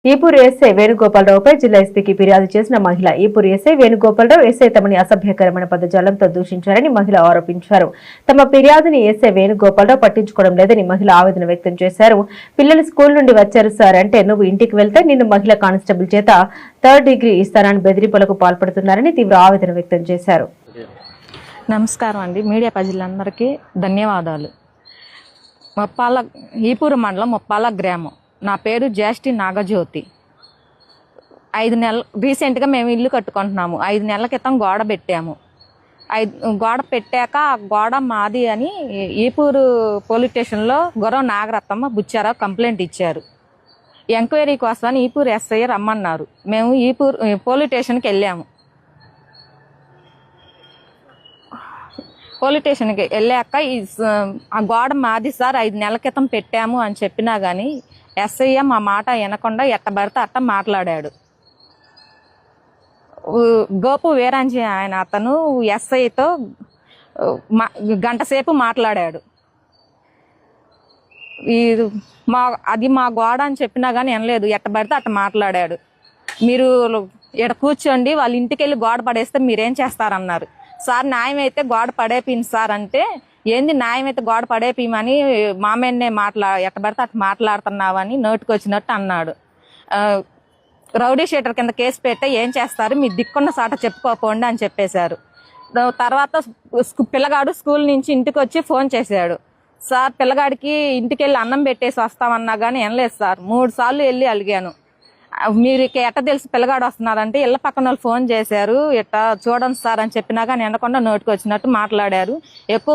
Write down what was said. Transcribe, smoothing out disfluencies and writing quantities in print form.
Ipuru SI వేణుగోపాలరావుపై జిల్లా ఎస్పీకి ఫిర్యాదు చేసిన మహిళ. ఈపూరు ఎస్ఐ వేణుగోపాలరావు ఎస్ఐ తమని అసభ్యకరమైన పదజాలంతో దూషించారని మహిళ ఆరోపించారు. తమ ఫిర్యాదుని ఎస్ఐ వేణుగోపాలరావు పట్టించుకోవడం లేదని మహిళ ఆవేదన వ్యక్తం చేశారు. పిల్లలు స్కూల్ నుండి వచ్చారు సార్ అంటే నువ్వు ఇంటికి వెళ్తే నిన్ను మహిళా కానిస్టేబుల్ చేత 3rd డిగ్రీ ఇస్తానని బెదిరింపులకు పాల్పడుతున్నారని తీవ్ర ఆవేదన వ్యక్తం చేశారు. నమస్కారం అండి. మీడియా ప్రజలందరికీ ధన్యవాదాలు. ఈపూరు మండలం ముప్పాల గ్రామం. నా పేరు జ్యేష్ఠి నాగజ్యోతి. 5 నెలలు రీసెంట్గా మేము ఇల్లు కట్టుకుంటున్నాము. 5 నెలల క్రితం గోడ పెట్టాము. గోడ పెట్టాక ఆ గోడ మాది అని ఈపూరు పోలీస్ స్టేషన్లో గొరవ నాగరత్నమ్మ బుచ్చారావు కంప్లైంట్ ఇచ్చారు. ఎంక్వైరీ కోసమని ఈపూరు ఎస్ఐ రమ్మన్నారు. మేము ఈపూరు పోలీస్ స్టేషన్కి వెళ్ళాము. పోలీస్ స్టేషన్కి వెళ్ళాక ఆ గోడ మాది సార్ 5 నెలల క్రితం పెట్టాము అని చెప్పినా కానీ ఎస్ఐ మా మాట వినకుండా ఎట్టబడితే అట్ట మాట్లాడాడు. గోపు వీరాంజీ ఆయన అతను ఎస్ఐతో గంట సేపు మాట్లాడాడు. అది మా గోడ అని చెప్పినా కానీ వినలేదు. ఎట్టబడితే అట్ట మాట్లాడాడు. మీరు ఇక్కడ కూర్చోండి, వాళ్ళ ఇంటికి వెళ్ళి గోడ పడేస్తే మీరేం చేస్తారన్నారు. సార్ న్యాయం అయితే గోడ పడేపింది సార్ అంటే, ఏంది న్యాయం అయితే గోడ పడేపిమని మామయ్యనే ఎట్టబడితే అట్లా మాట్లాడుతున్నావని నోటికి వచ్చినట్టు అన్నాడు. రౌడీ షీటర్ కింద కేసు పెడితే ఏం చేస్తారు, మీ దిక్కున్న సాట చెప్పుకోపోండి అని చెప్పేశారు. తర్వాత పిల్లగాడు స్కూల్ నుంచి ఇంటికి వచ్చి ఫోన్ చేశాడు. సార్ పిల్లగాడికి ఇంటికి వెళ్ళి అన్నం పెట్టేసి వస్తామన్నా కానీ వినలేదు సార్. 3 సార్లు వెళ్ళి అడిగాను. మీరు ఎట్ట తెలుసు పిల్లగాడు వస్తున్నారంటే ఇళ్ళ పక్కన వాళ్ళు ఫోన్ చేశారు, ఇట్లా చూడండి సార్ అని చెప్పినా కానీ వినకుండా నోటికి వచ్చినట్టు మాట్లాడారు. ఎక్కువ